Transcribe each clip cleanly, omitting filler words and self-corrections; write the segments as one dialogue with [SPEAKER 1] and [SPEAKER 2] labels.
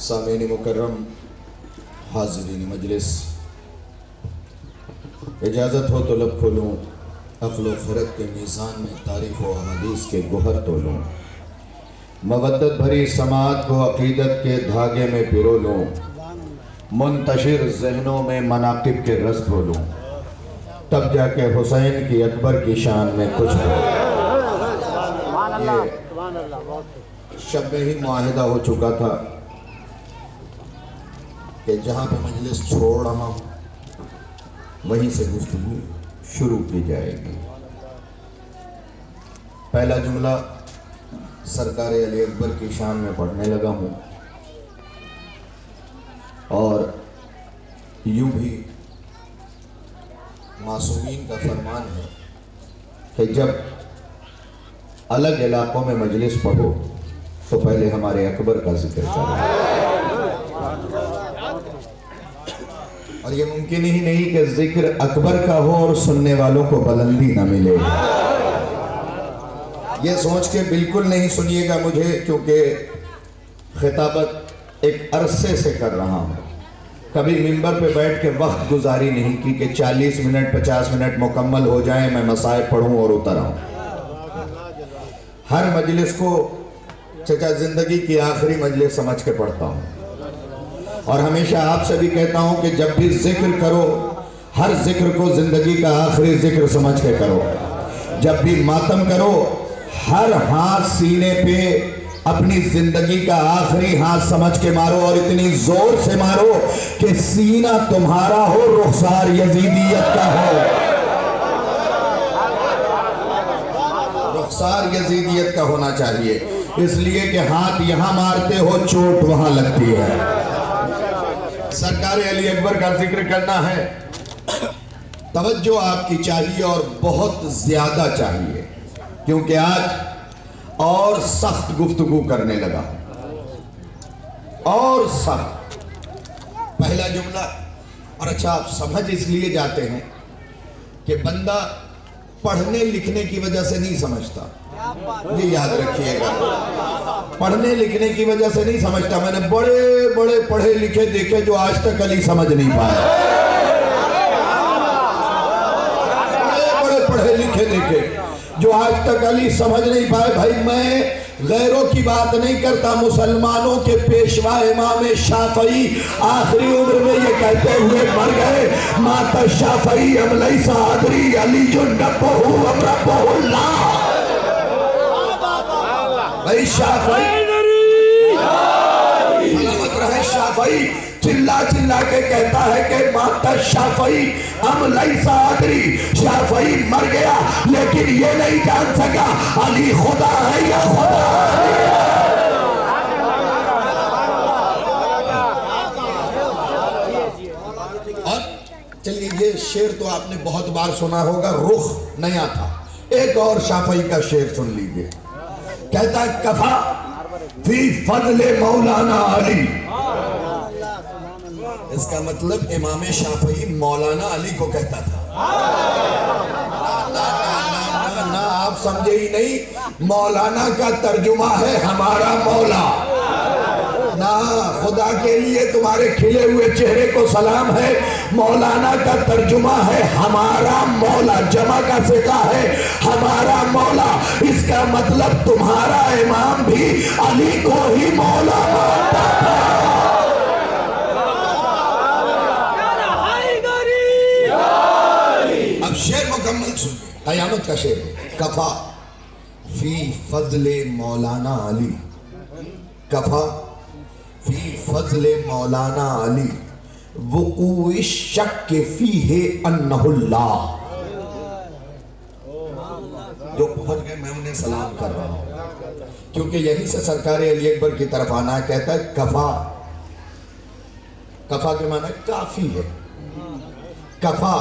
[SPEAKER 1] सामीन मुकर्रम हाज़रीन मजलिस, इजाज़त हो तो लब खोलूँ, अक़्ल व ख़रद के मीज़ान में तारीफ़ व हदीस के गोहर तोलूँ, मवद्दत भरी समात को अक़ीदत के धागे में पिरो लूँ, मुंतशिर ज़हनों में मनाक़िब के रस खोलूँ, तब जाके हुसैन की अकबर की शान में कुछ हो। ये शब में ही मुआहिदा हो चुका था कि जहाँ पे मजलिस छोड़ रहा हूँ वहीं से गुफ्तगू शुरू की जाएगी। पहला जुमला सरकार अली अकबर की शान में पढ़ने लगा हूँ और यूँ भी मासूमीन का फरमान है कि जब अलग इलाक़ों में मजलिस पढ़ो तो पहले हमारे अकबर का जिक्र करो। और ये मुमकिन ही नहीं कि जिक्र अकबर का हो और सुनने वालों को बुलंदी न मिले। ये सोच के बिल्कुल नहीं सुनिएगा मुझे, क्योंकि खिताबत एक अरसे से कर रहा हूँ। कभी मिंबर पे बैठ के वक्त गुजारी नहीं की कि 40 मिनट 50 मिनट मुकम्मल हो जाए, मैं मसाइब पढ़ूँ और उतर आऊँ। हर मजलिस को चचा ज़िंदगी की आखिरी मजलिस समझ के पढ़ता हूँ और हमेशा आपसे भी कहता हूँ कि जब भी जिक्र करो, हर जिक्र को ज़िंदगी का आखिरी जिक्र समझ के करो। जब भी मातम करो, हर हाथ सीने पे अपनी ज़िंदगी का आखिरी हाथ समझ के मारो और इतनी ज़ोर से मारो कि सीना तुम्हारा हो, रुखसार यजीदियत का हो। रुखसार यजीदियत का होना चाहिए, इसलिए कि हाथ यहाँ मारते हो, चोट वहाँ लगती है। सरकार अली अकबर का जिक्र करना है, तवज्जो आपकी चाहिए और बहुत ज़्यादा चाहिए, क्योंकि आज और सख्त गुफ्तगू करने लगा और सख्त। पहला जुमला, और अच्छा आप समझ इसलिए जाते हैं कि बंदा पढ़ने लिखने की वजह से नहीं समझता, ये याद रखिएगा। पढ़ने लिखने की वजह से नहीं समझता। मैंने बड़े बड़े पढ़े लिखे देखे जो आज तक अली समझ नहीं पाए। बड़े बड़े पढ़े लिखे देखे जो आज तक अली समझ नहीं पाए। भाई मैं गैरों की बात नहीं करता, मुसलमानों के पेशवा इमाम शाफई आखिरी उम्र में ये कहते हुए मर गए, माता शाफई अमलई सादरी अली जो नब्बहु अमरबहुल्लाह। ऐ शाफई, सलामत रहे शाफई। चिल्ला चिल्ला के कहता है कि माता शाफई हम लैसा अदरी, शाफई मर गया लेकिन ये नहीं जान सका अली खुदा है या खुदा है। और चलिए, ये शेर तो आपने बहुत बार सुना होगा, रुख नया था। एक और शाफई का शेर सुन लीजिए। कहता है कफा फी फजले मौलाना अली। इसका मतलब इमाम शाफई मौलाना अली को कहता था। ना आप समझे ही नहीं, मौलाना का तर्जुमा है हमारा मौला। ना खुदा के लिए तुम्हारे खिले हुए चेहरे को सलाम है, मौलाना का तर्जुमा है हमारा मौला। जमा का सिका है हमारा मौला। इसका मतलब तुम्हारा इमाम भी अली को ही मौला मानता था। अब शेर मुकम्मल सुनिए, कयामत का शेर है। कफा फी फजले मौलाना अली, कफा फी फजले मौलाना अली वुक़ूइ शक्क फीहे अन्नहुल्लाह। जो पहुंच गए मैं उन्हें सलाम कर रहा हूं, क्योंकि यहीं से सरकार अली अकबर की तरफ आना है। कहता है कफा, कफा के माना काफी है। कफा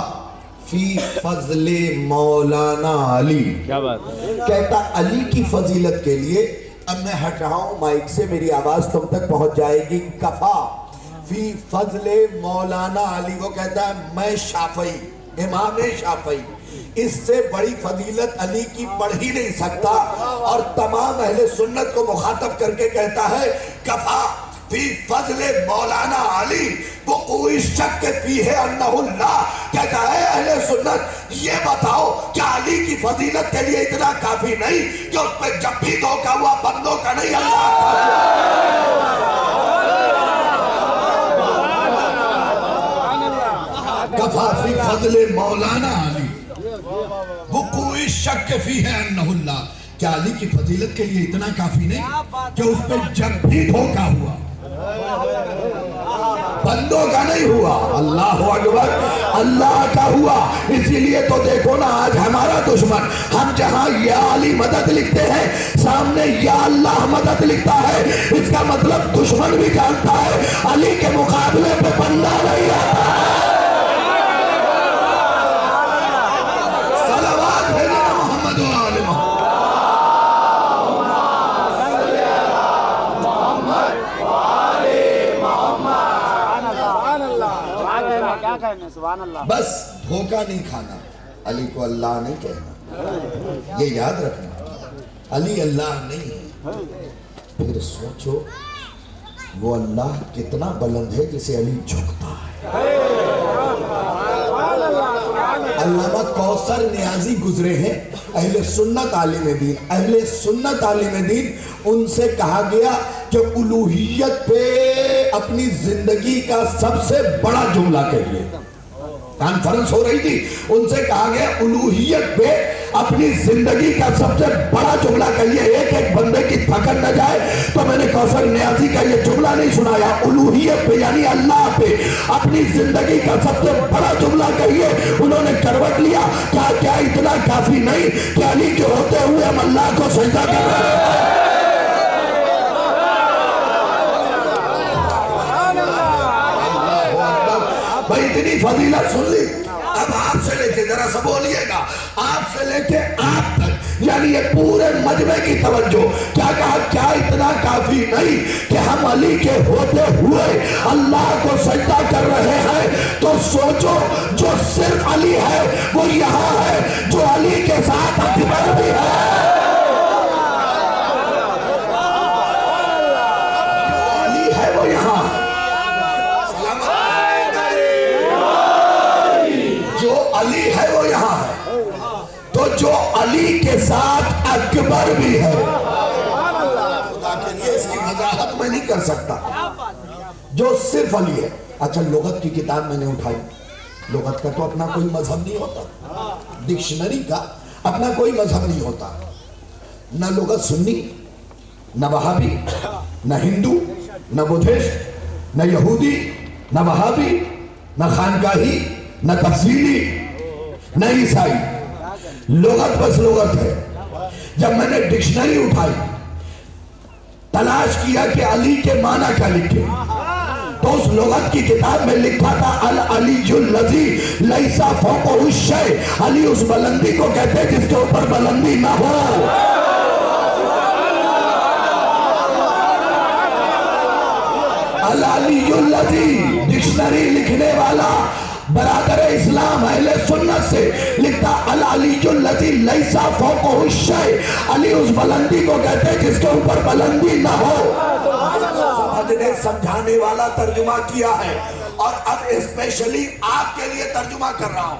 [SPEAKER 1] फी फजले मौलाना अली, क्या बात है। कहता अली की फजीलत के लिए, अब मैं हट रहा हूं माइक से, मेरी आवाज तुम तक पहुंच जाएगी। कफा फी फजले मौलाना अली, वो कहता है मैं शाफई, इमाम शाफई, इससे बड़ी फजीलत अली की बढ़ ही नहीं सकता। और तमाम अहले सुन्नत को मुखातब करके कहता है कफा फी फजले मौलाना अली वो कोई शक फीहे अन्नहुल्लाह। कहता है अहले सुन्नत, ये बताओ क्या अली की फजीलत के लिए इतना काफी नहीं कि उस पर जब भी धोखा हुआ बंदों का नहीं अल्लाह का। कफा फी फजले मौलाना अली वो कोई शक फीहे अन्नहुल्लाह। क्या अली की फजीलत के लिए इतना काफी नहीं कि उस पर जब भी धोखा हुआ बंदों का नहीं हुआ, अल्लाह अकबर, अल्लाह का हुआ। इसीलिए तो देखो ना, आज हमारा दुश्मन, हम जहां या अली मदद लिखते हैं सामने या अल्लाह मदद लिखता है। इसका मतलब दुश्मन भी जानता है अली के मुकाबले पे बंदा नहीं आता। सलावत भेजना मोहम्मद व आले मोहम्मद। बस धोखा नहीं खाना, अली को अल्लाह नहीं कहना, ये याद रखना। अली अल्लाह नहीं है। फिर सोचो वो अल्लाह कितना बुलंद है जिसे अली झुकता है। अल्लामा कौसर नियाजी गुजरे हैं, अहले सुन्नत आलिम दीन, अहले सुन्नत आलिम दीन। उनसे कहा गया कि उलूहियत पे अपनी जिंदगी का सबसे बड़ा जुमला कहिए। कॉन्फ्रेंस हो रही थी, उनसे कहा गया उलूहियत पे अपनी जिंदगी का सबसे बड़ा जुमला कहिए, एक एक बंदे की पकड़ न जाए। तो मैंने कौसर नियाजी का ये जुमला नहीं सुनाया, उलूहियत पे यानी अल्लाह पे अपनी जिंदगी का सबसे बड़ा जुमला कहिए। उन्होंने करवट लिया, क्या इतना काफी नहीं कि अली के होते हुए हम अल्लाह को सजदा कर रहे हैं। भाई इतनी फजीलत सुन ली। अब आपसे लेके, जरा सा बोलिएगा, आपसे लेके आप तक, यानी ये पूरे मजमे की तवज्जो। क्या कहा, क्या इतना काफी नहीं कि हम अली के होते हुए अल्लाह को सजदा कर रहे हैं। तो सोचो, जो सिर्फ अली है वो यहाँ है, जो अली के साथ अकबर भी है, जो अली है वो यहाँ, जो अली है वो यहाँ है। तो जो अली के साथ अकबर भी है, खुदा के लिए इसकी वजाहत मैं नहीं कर सकता। जो सिर्फ अली है। अच्छा, लुगत की किताब मैंने उठाई, लुगत का तो अपना कोई मजहब नहीं होता, डिक्शनरी का अपना कोई मजहब नहीं होता। ना लुगत सुन्नी, न वहाबी, न हिंदू, न बुद्धिस्ट, न यहूदी, न वहाबी, न खानकाही, न तफसीली, न ईसाई। लुगत बस लुगत है। जब मैंने डिक्शनरी उठाई, तलाश किया कि अली के माना क्या लिखे, तो उस लुगत की किताब में लिखा था अल अलीजुल लजी लैसा फौक़हु शै। अली उस बुलंदी को कहते हैं जिसके ऊपर बुलंदी ना हो। अल अलीजुल लजी, डिक्शनरी लिखने वाला बरादर इस्लाम अहले सुन्नत से लिखता अल अलीजुल लजी लैसा फौक़हु शै। अली उस बुलंदी को कहते हैं जिसके ऊपर बुलंदी ना हो। समझने समझाने वाला तर्जुमा किया है और अब स्पेशली आपके लिए तर्जुमा कर रहा हूं।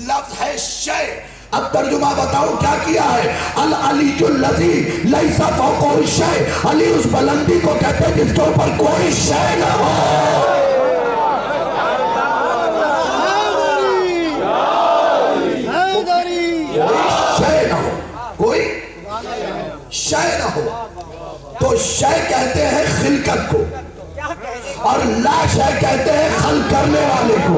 [SPEAKER 1] लफ्ज है शै। अब तर्जुमा बताओ क्या किया है। अल अलीजुल लजी लैसा फौक़हु शै। अली उस बुलंदी को कहते हैं जिसके ऊपर कोई शै ना हो। कोई शय ना हो। तो शय कहते हैं खिलकत को और ला शय कहते हैं खल करने वाले को।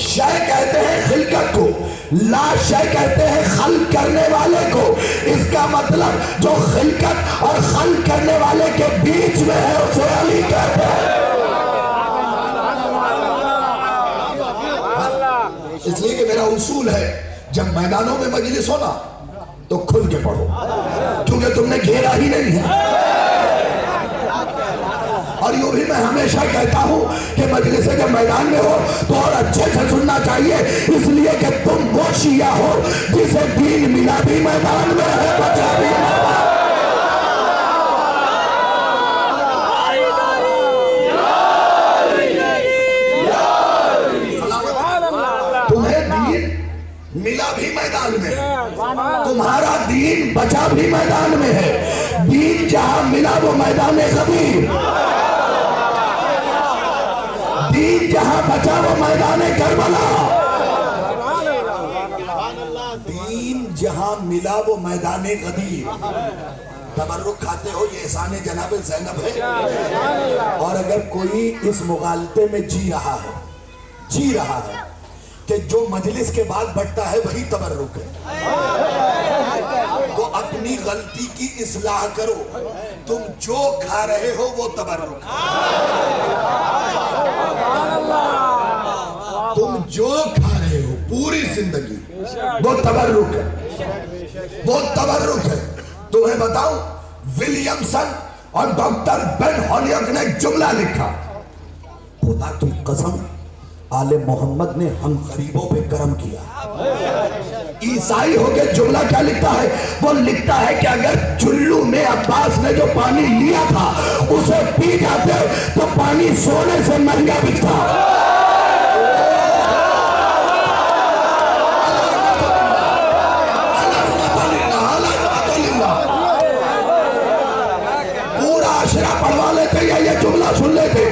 [SPEAKER 1] शय कहते हैं खिलकत को, ला शय कहते हैं खल करने वाले को। इसका मतलब जो खिलकत और खल करने वाले के बीच में है उसे अली कहते हैं। इसलिए कि मेरा उसूल है जब मैदानों में मजलिस हो ना तो खुल के पढ़ो, क्योंकि तुमने घेरा ही नहीं है। और यूं भी मैं हमेशा कहता हूं कि मजलिस जब मैदान में हो तो और अच्छे से सुनना चाहिए, इसलिए कि तुम वो शिया हो जिसे दीन मिला भी मैदान में है, बचा भी मैदान। मिला भी मैदान में है, तुम्हारा दीन बचा भी मैदान में है। दीन जहां मिला वो मैदान गबीर, दीन जहां बचा वो मैदान करबला। दीन जहां मिला वो मैदान गदीर। तबर्रुक खाते हो, ये एहसान जनाब ज़ैनब है। और अगर कोई इस मुगालते में जी रहा है कि जो मजलिस के बाद बढ़ता है वही तबर्रुक है, तो अपनी गलती की इस्लाह करो। तुम जो खा रहे हो वो तबर्रुक है। तुम जो खा रहे हो पूरी जिंदगी वो तबर्रुक है, वो तबर्रुक है। तुम्हें बताऊं, विलियमसन और डॉक्टर बेन हॉलियक ने एक जुमला लिखा, खुदा की कसम आले मोहम्मद ने हम गरीबों पे करम किया। ईसाई होके जुमला क्या लिखता है, वो लिखता है कि अगर चुल्लू में अब्बास ने जो पानी लिया था उसे पी जाते तो पानी सोने से महंगा बिकता। पूरा अशरा पढ़वा लेते या ये जुमला सुन लेते।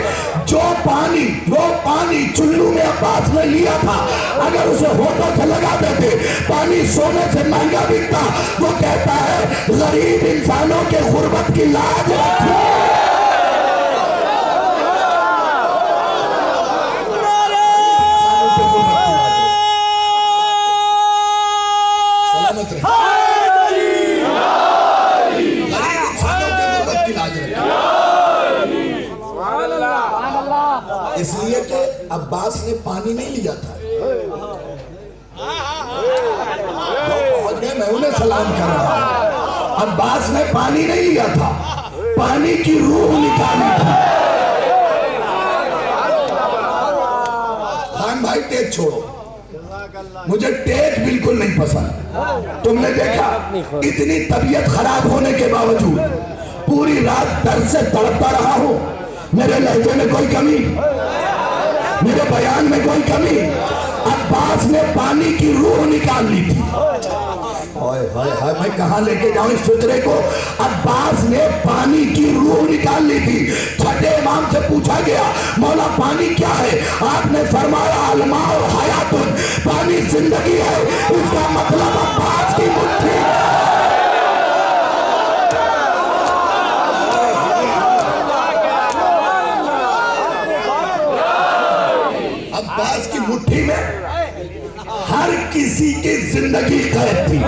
[SPEAKER 1] वो पानी चुल्लू में अब्बास ने लिया था, अगर उसे होठों से लगा देते पानी सोने से महंगा बिकता। वो कहता है गरीब इंसानों के गुर्बत की लाज रखो। सलामत रहे। गरीब इंसानों के गुर्बत की लाज रखो। इसलिए कि अब्बास ने पानी नहीं लिया था। मैं उन्हें सलाम कर रहा हूं। अब्बास ने पानी नहीं लिया था, पानी की रूह निकाली थी। खान भाई टेक छोड़ो, मुझे टेक बिल्कुल नहीं पसंद। तुमने देखा इतनी तबीयत खराब होने के बावजूद पूरी रात दर्द से तड़पता रहा हूं। मेरे लहजे में कोई कमी, मेरे बयान में कोई कमी। अब्बास ने पानी की रूह निकाल ली थी। हाय हाय हाय, मैं कहां लेके जाऊं इस फितरे को। अब्बास ने पानी की रूह निकाल ली थी। छठे इमाम से पूछा गया, मौला पानी क्या है? आपने फरमाया अलमा और हयातुन, पानी जिंदगी है। इसका मतलब अब्बास की मुट्ठी जिंदगी कैद थी।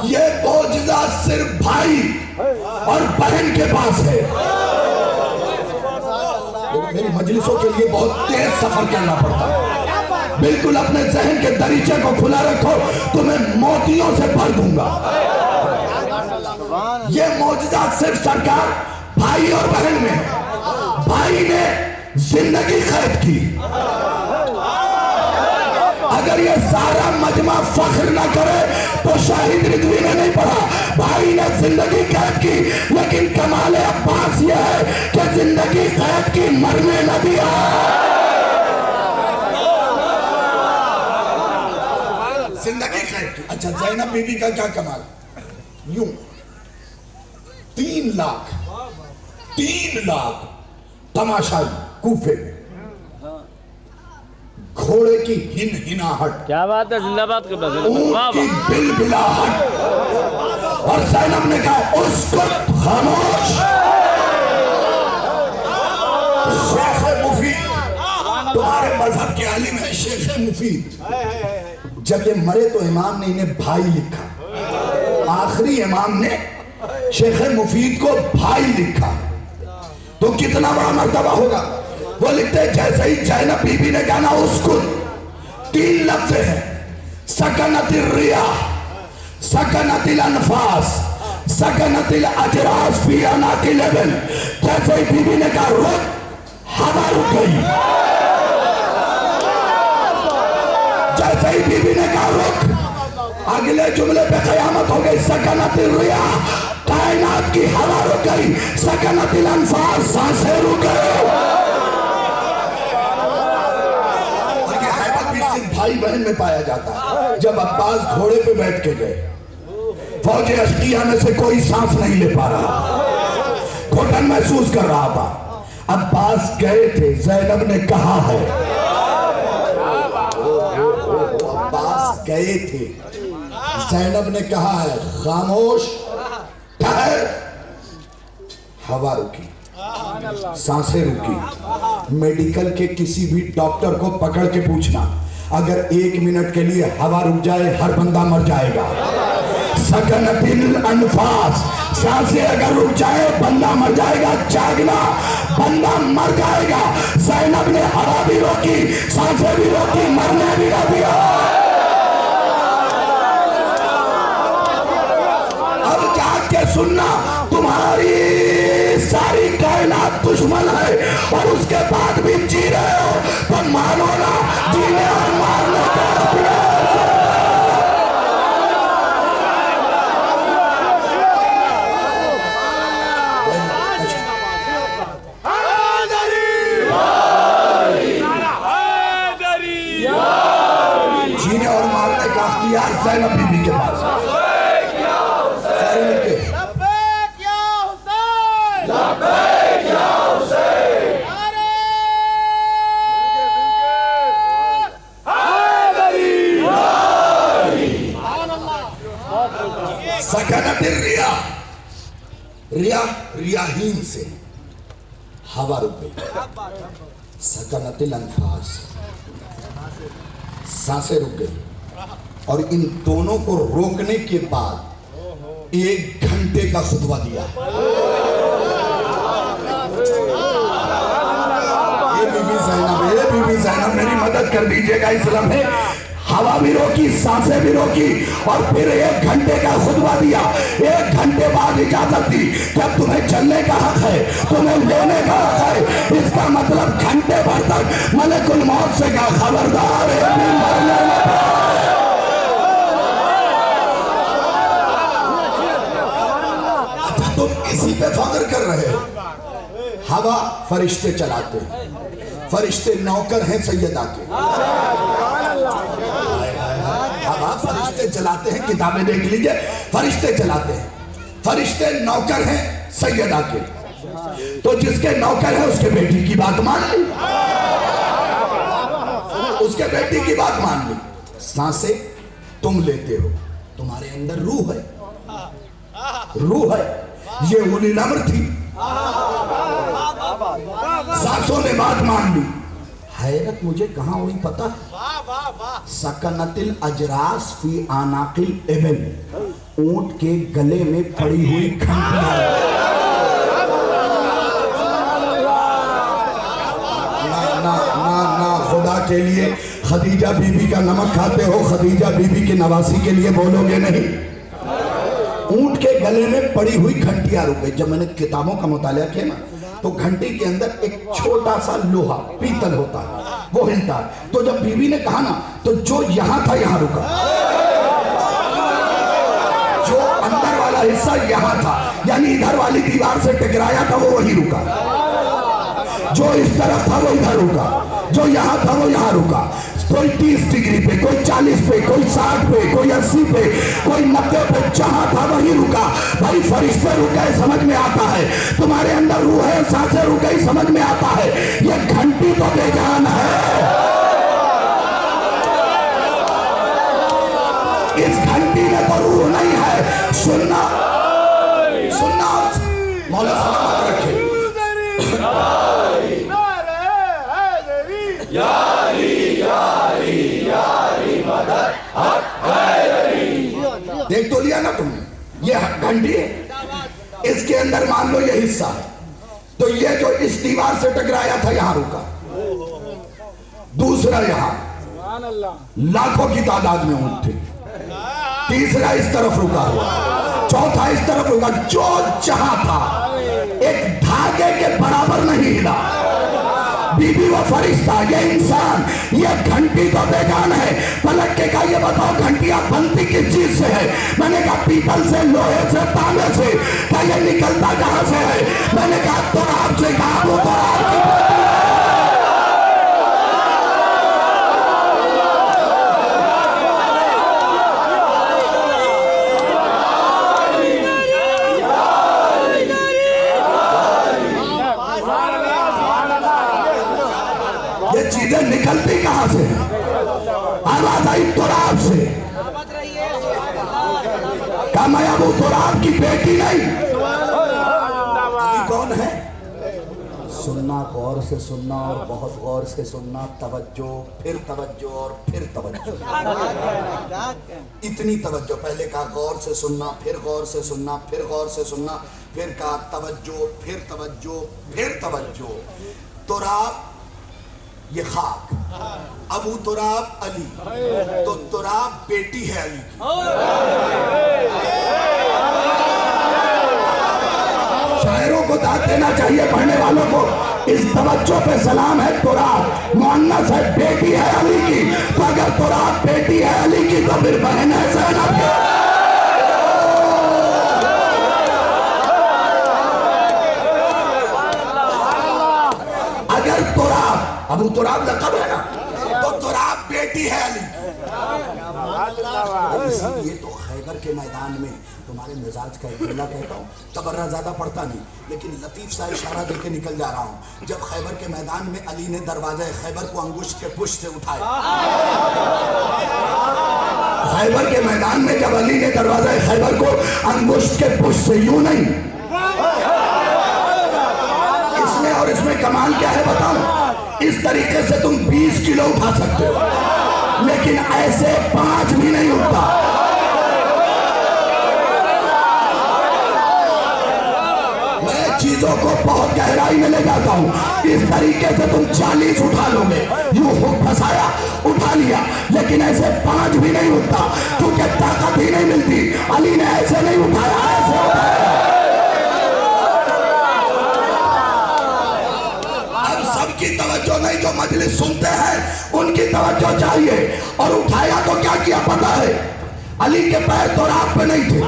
[SPEAKER 1] ये मौजज़ा सिर्फ भाई और बहन के पास है। मेरी मजलिसों के लिए बहुत तेज सफर करना पड़ता है। बिल्कुल अपने जहन के दरीचे को खुला रखो, तुम्हें मोतियों से भर दूंगा। ये मौजज़ा सिर्फ सरकार भाई और बहन में है। भाई ने जिंदगी कैद की। अगर ये सारा मजमा फख्र न करे तो शाहिद रिजवी ने नहीं पढ़ा, भाई ने जिंदगी कैद की। लेकिन कमाल अब्बास यह है कि जिंदगी कैद की, मरने न दिया। जिंदगी कैद की। अच्छा, ज़ैनब बीबी का क्या कमाल, यूं 3 लाख तमाशाई कूफे में, घोड़े की हिनहिनाहट,
[SPEAKER 2] क्या बात है, जिंदाबाद कर
[SPEAKER 1] की बिलबिलाहट, और ज़ैनब ने कहा उसको खामोश। शेख मुफीद, तुम्हारे मजहब के आलिम है शेख मुफीद। जब ये मरे तो इमाम ने इन्हें भाई लिखा। आखिरी इमाम ने शेख मुफीद को भाई लिखा, तो कितना बड़ा मर्तबा होगा। वो लिखते जैसे ही ज़ैनब बीबी ने गाना उसको 3 लफ्ज़ हैं, सकनतिल रिया, सकनतिल अनफास, सकनतिल अजरास फी अनाकिल इबल। जैसे ही बीबी ने कहा रुक, हवा रुक गई। जैसे ही बीबी ने कहा रुक, अगले जुमले पे कयामत हो गई। सकनतिल रिया, कायनात की हवा रुक गई। सकनतिल अनफास, सांसें रुक गई। और ये हैबत भी सिर्फ भाई बहन में पाया जाता है। जब अब्बास घोड़े पे बैठ के गए, फौज अश्किया में से कोई सांस नहीं ले पा रहा, घुटन महसूस कर रहा था। अब्बास गए थे, ज़ैनब ने कहा है, अब्बास गए थे, ज़ैनब ने कहा है खामोश, ठहर। हवा रुकी, सांसें रुकी। मेडिकल के किसी भी डॉक्टर को पकड़ के पूछना, अगर 1 मिनट के लिए हवा रुक जाए हर बंदा मर जाएगा। सकनतिल अनफास, सांसें अगर रुक जाए बंदा मर जाएगा। जागना, बंदा मर जाएगा। ज़ैनब ने हवा भी रोकी, सांसें भी रोकी, मरने भी ना दिया। अब जाग के सुनना, तुम्हारी सारी कायनात दुश्मन है और उसके बाद भी जी रहे हो, तो मानो ना जीने और मारने का जीने और मारने का अख्तियार ज़ैनब बीबी के पास है। सकनतिल रिया, रिया रियाहीन से हवा रुक गई। सकनतिल अनफास, सांसें रुक गई। और इन दोनों को रोकने के बाद 1 घंटे का खुतबा दिया। बीबी ज़ैनब मेरी मदद कर दीजिएगा। इस्लाम में हवा भी रोकी, सांसें भी रोकी और फिर 1 घंटे का खुतबा दिया। 1 घंटे बाद इजाजत दी कि अब तुम्हें चलने का हक है, तुम्हें लेने का हक है। इसका मतलब घंटे भर तक मलकुल मौत से कहा खबरदार है, मरने मत। अच्छा, तुम इसी पे फख्र कर रहे हो। हवा फरिश्ते चलाते हैं, फरिश्ते नौकर हैं सैयदा के। हवा फरिश्ते चलाते हैं, किताबें देख लीजिए, फरिश्ते चलाते हैं। फरिश्ते नौकर हैं सैयदा के। तो जिसके नौकर है उसके बेटी की बात मान ली, उसके बेटी की बात मान ली। सांसें तुम लेते हो, तुम्हारे अंदर रूह है, रूह है। ये उलिल अम्र थी, सांसों ने बात मान ली। हैरत मुझे कहां हुई पता है?
[SPEAKER 2] सकनतिल अजरास फी आनाकिल इबिल, ऊंट के गले में पड़ी हुई घंटियां।
[SPEAKER 1] ना ना ना, खुदा के लिए खदीजा बीबी का नमक खाते हो, खदीजा बीबी की नवासी के लिए बोलोगे नहीं।
[SPEAKER 2] ऊंट के गले में पड़ी हुई घंटियां रुक गई। जब मैंने किताबों का मुताला किया ना, तो घंटी के अंदर एक छोटा सा लोहा पीतल होता है, वो हिलता है। तो जब बीबी ने कहा ना, तो जो यहां था यहां रुका, जो अंदर वाला हिस्सा यहां था, यानी इधर वाली दीवार से टकराया था, वो वहीं रुका। जो इस तरफ था वो इधर रुका, जो यहां था वो यहां रुका। कोई 30 डिग्री पे, कोई 40 पे, कोई 60 पे, कोई 80 पे, कोई 90 पे, जहां था वहीं रुका। भाई फरिश्ते रुक गए समझ में आता है, तुम्हारे अंदर रूह है, सांसें रुक गई समझ में आता है। ये घंटी तो बेजान है, इस घंटी में तो रूह नहीं है। सुनना सुनना, मौला सलामत रखे। देख तो लिया ना तुमने, ये घंटी है, इसके अंदर मान लो ये हिस्सा है, तो ये जो इस दीवार से टकराया था यहां रुका, दूसरा यहां लाखों की तादाद में ऊंट थे, तीसरा इस तरफ रुका हुआ, चौथा इस तरफ रुका। जो जहां था एक धागे के बराबर नहीं हिला। बीबी वो फरिश्ता, ये इंसान, ये घंटी तो बेजान है। पलट के कहा, ये बताओ घंटियां बनती किस चीज से है? मैंने कहा पीतल से, लोहे से, तांबे से। क्या ये निकलता कहां से है? मैंने कहा तो आपसे कहा, वो तो आपकी निकलती कहां से? आवाज आई तुराब से। क्या मैं अब तुराब की बेटी नहीं? कौन है? सुनना, गौर से सुनना और बहुत गौर से सुनना। तवज्जो, फिर तवज्जो और फिर तवज्जो। इतनी तवज्जो। पहले कहा गौर से सुनना, फिर गौर से सुनना, फिर गौर से सुनना, फिर कहा तवज्जो, फिर तवज्जो, फिर तवज्जो। तुराब ये खाक, अबू तुराब अली, तो तुराब बेटी है अली की। शायरों को दाद देना चाहिए, पढ़ने वालों को। इस तवज्जो पे सलाम है। तुराब मुअन्नस है, बेटी है अली की। तो अगर तुराब बेटी है अली की, तो फिर बहन है ज़ैनब की। अगर तुराब, अबू तुराब लक़ब है ना, तो तुराब बेटी है अली। इसीलिए तो खैबर के मैदान में तुम्हारे मिजाज का एक गिला कहता हूँ, तबर्रा ज्यादा पड़ता नहीं, लेकिन लतीफ सा इशारा देके निकल जा रहा हूँ। जब खैबर के मैदान में अली ने दरवाजा खैबर को अंगुश के पुष्ट से उठाया, खैबर के मैदान में जब अली ने दरवाजा खैबर को अंगुश के पुष्ट से, यूं नहीं, इसमें और इसमें कमाल क्या है बताऊं? इस तरीके से तुम 20 किलो उठा सकते हो, लेकिन ऐसे 5 भी नहीं उठता। मैं चीजों को बहुत गहराई में ले जाता हूं। इस तरीके से तुम 40 उठा लोगे, यूं हुक फंसाया, उठा लिया, लेकिन ऐसे 5 भी नहीं उठता, क्योंकि ताकत ही नहीं मिलती। अली ने ऐसे नहीं उठाया, ऐसे उठाया। सबकी तवज्जो नहीं, जो मजलिस सुनते हैं उनकी तवज्जो चाहिए। और उठाया तो क्या किया पता है? अली के पैर तो रात पे नहीं थे।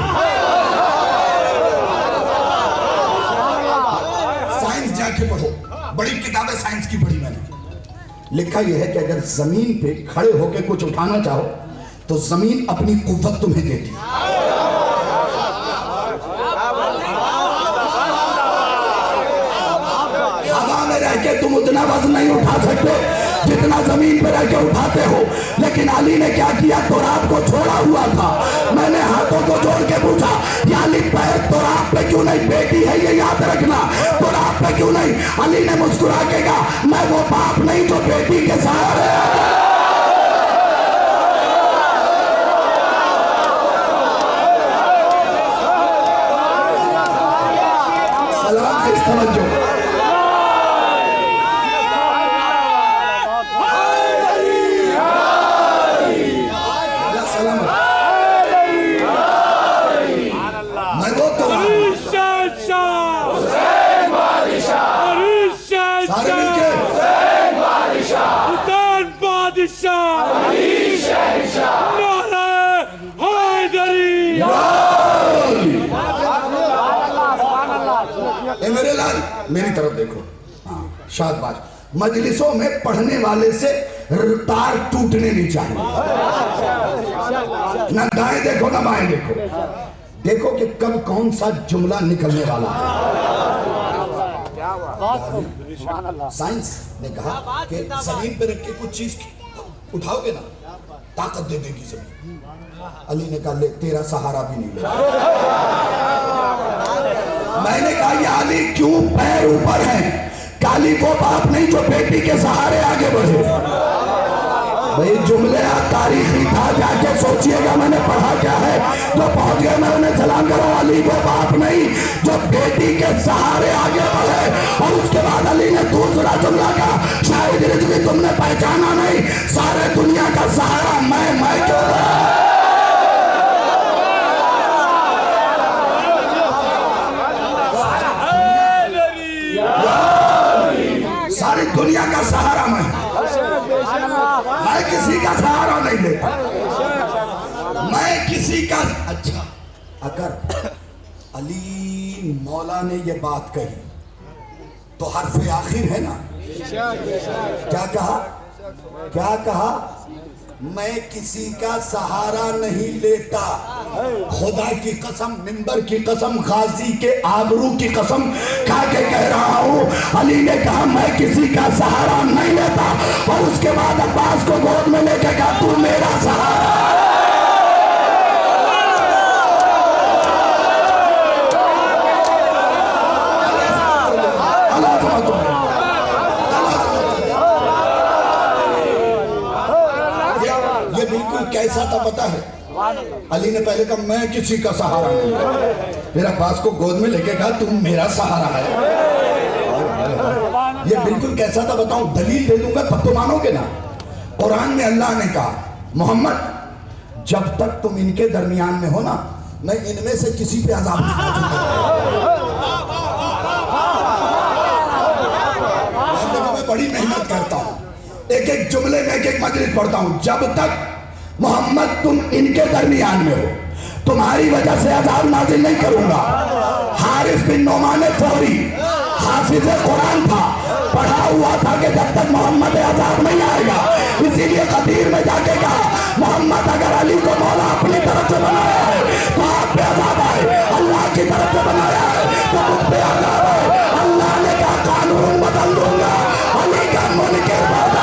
[SPEAKER 2] साइंस जाके पढ़ो, बड़ी किताबें साइंस की पढ़ी मैंने। लिखा यह है कि अगर जमीन पे खड़े होके कुछ उठाना चाहो तो जमीन अपनी कुव्वत तुम्हें देती। रह के तुम उतना वजन नहीं उठा सकते जितना जमीन पर रह के उठाते हो। लेकिन अली ने क्या किया? तुराब को छोड़ा हुआ था। मैंने हाथों को जोड़ के पूछा, अली पैर तुराब पे क्यों नहीं? बेटी है ये याद रखना, तुराब पे क्यों नहीं? अली ने मुस्कुरा के कहा, मैं वो बाप नहीं जो बेटी के सहारे। ए मेरे लाल मेरी तरफ देखो। हाँ, शाबाश। मजलिसों में पढ़ने वाले से तार टूटने नहीं चाहिए। ना दाएं देखो ना बाएं देखो, देखो कि कब कौन सा जुमला निकलने वाला है। साइंस ने कहा कि जमीन पे रख के कुछ चीज उठाओगे ना ताकत दे देगी जमीन। अली ने कहा ले तेरा सहारा भी नहीं ले। मैंने कहा ये अली क्यों पैर ऊपर है? काली वो बाप नहीं जो बेटी के सहारे आगे बढ़े। भाई जुमले तारीखी था, जाके सोचिएगा मैंने पढ़ा क्या है। जो पहुंच गया मैं उन्हें सलाम करो। अली वो बाप नहीं जो बेटी के सहारे आगे बढ़े। और उसके बाद अली ने दूसरा जुमला का शायद रिजवी तुमने पहचाना नहीं, सारे दुनिया का सहारा मैं क्यों सारी दुनिया का सहारा मैं किसी का सहारा नहीं लेता। मैं किसी का। अच्छा, अगर अली मौला ने ये बात कही तो हर्फ आखिर है ना। क्या कहा? क्या कहा? मैं किसी का सहारा नहीं लेता। खुदा की कसम, मिंबर की कसम, गाजी के आबरू की कसम खा के कह रहा हूं, अली ने कहा मैं किसी का सहारा नहीं लेता। और उसके बाद अब्बास को गोद में लेके कहा तू मेरा सहारा। कैसा था पता है? अली ने पहले कहा मैं किसी का सहारा नहीं, फिर अब्बास को गोद में लेके कहा तुम मेरा सहारा है। ये बिल्कुल कैसा था बताऊं? दलील दे दूंगा तब तो मानोगे ना। कुरान में अल्लाह ने कहा मोहम्मद जब तक तुम इनके दरमियान में हो ना, मैं इनमें से किसी पे अज़ाब नहीं पहुंचूंगा। मैं बड़ी मेहनत करता हूं, एक एक जुमले में एक एक मजलिस पढ़ता हूं। जब तक मोहम्मद तुम इनके दरमियान में हो, तुम्हारी वजह से अज़ाब नाज़िल नहीं करूंगा। हारिस बिन नोमान फौरी हाफिज कुरान था, पढ़ा हुआ था कि जब तक मोहम्मद अज़ाब नहीं आएगा। इसीलिए कदीर में जाके कहा मोहम्मद अगर अली को मौला अपनी तरफ से बनाया है तो आप पे अज़ाब आए, अल्लाह की तरफ से बनाया है तो मुझ पे अज़ाब आए। अल्लाह ने कहा कानून बदल दूंगा, अली का मुनकर बदल।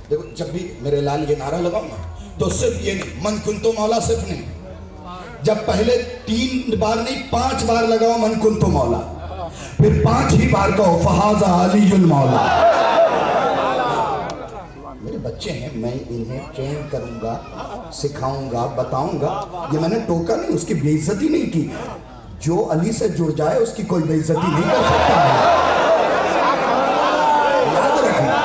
[SPEAKER 2] देखो जब भी मेरे लाल ये नारा लगाओ ना तो सिर्फ ये नहीं मन कुन तो मौला, सिर्फ नहीं, जब पहले 3 बार नहीं 5 बार लगाओ मन कुन तो मौला, फिर 5 ही बार कहो फहाज़ा अलीयुल मौला। मेरे बच्चे हैं, मैं इन्हें ट्रेन करूंगा, सिखाऊंगा, बताऊंगा। ये मैंने टोका नहीं, उसकी बेइज्जती नहीं की। जो अली से जुड़ जाए उसकी कोई बेइज्जती नहीं कर सकता है, याद रखना।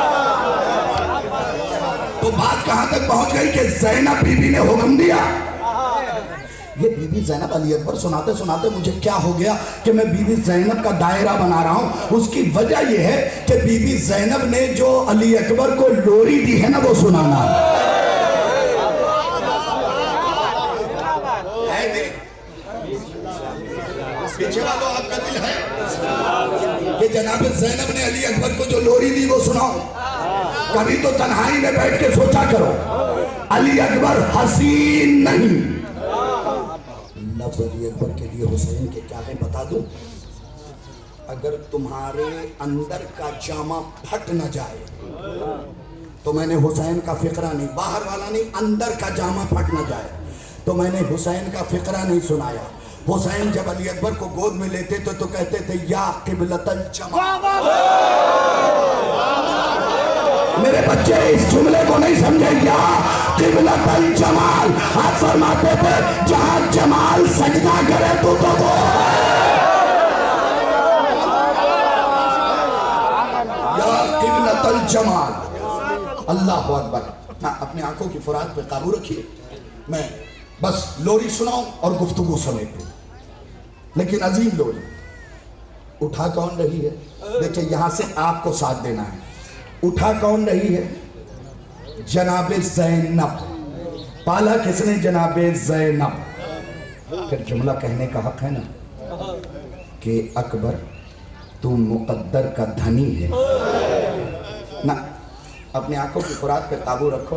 [SPEAKER 2] तो बात कहां तक पहुंच गई कि ज़ैनब बीबी ने हुक्म दिया। ये बीबी ज़ैनब अली अकबर सुनाते सुनाते मुझे क्या हो गया कि मैं बीबी ज़ैनब का दायरा बना रहा हूं। उसकी वजह यह है कि बीबी ज़ैनब ने जो अली अकबर को लोरी दी है ना वो सुनाना है। पीछे वालों आपका दिल है कि जनाब ज़ैनब ने अली अकबर को जो लोरी दी वो सुनाओ। कभी तो तन्हाई में बैठ के सोचा करो, अली अकबर हसीन नहीं। लफ्ज़ अली अकबर के लिए हुसैन के क्या है बता दूं? अगर तुम्हारे अंदर का जामा फट न जाए तो मैंने हुसैन का फिक्रा नहीं, बाहर वाला नहीं, अंदर का जामा फट न जाए तो मैंने हुसैन का फिक्रा नहीं सुनाया। हुसैन जब अली अकबर को गोद में लेते तो कहते थे या क़िबलतल जमा। मेरे बच्चे इस जुमले को नहीं समझे, या क़िबलतल जमाल, आप फरमाते थे जहां जमाल सजदा करे तो वो या क़िबलतल जमाल। अल्लाह अकबर। हाँ, अपनी आंखों की फुरात पे काबू रखिए। मैं बस लोरी सुनाऊं और गुफ्तगू समेटूं, लेकिन अजीम लोरी उठा कौन रही है? देखिए यहां से आपको साथ देना है। उठा कौन रही है? जनाबे ज़ैनब। पाला किसने? जनाबे ज़ैनब। फिर जुमला कहने का हक है ना कि अकबर तू मुकद्दर का धनी है ना। अपनी आंखों की खुराक पे काबू रखो।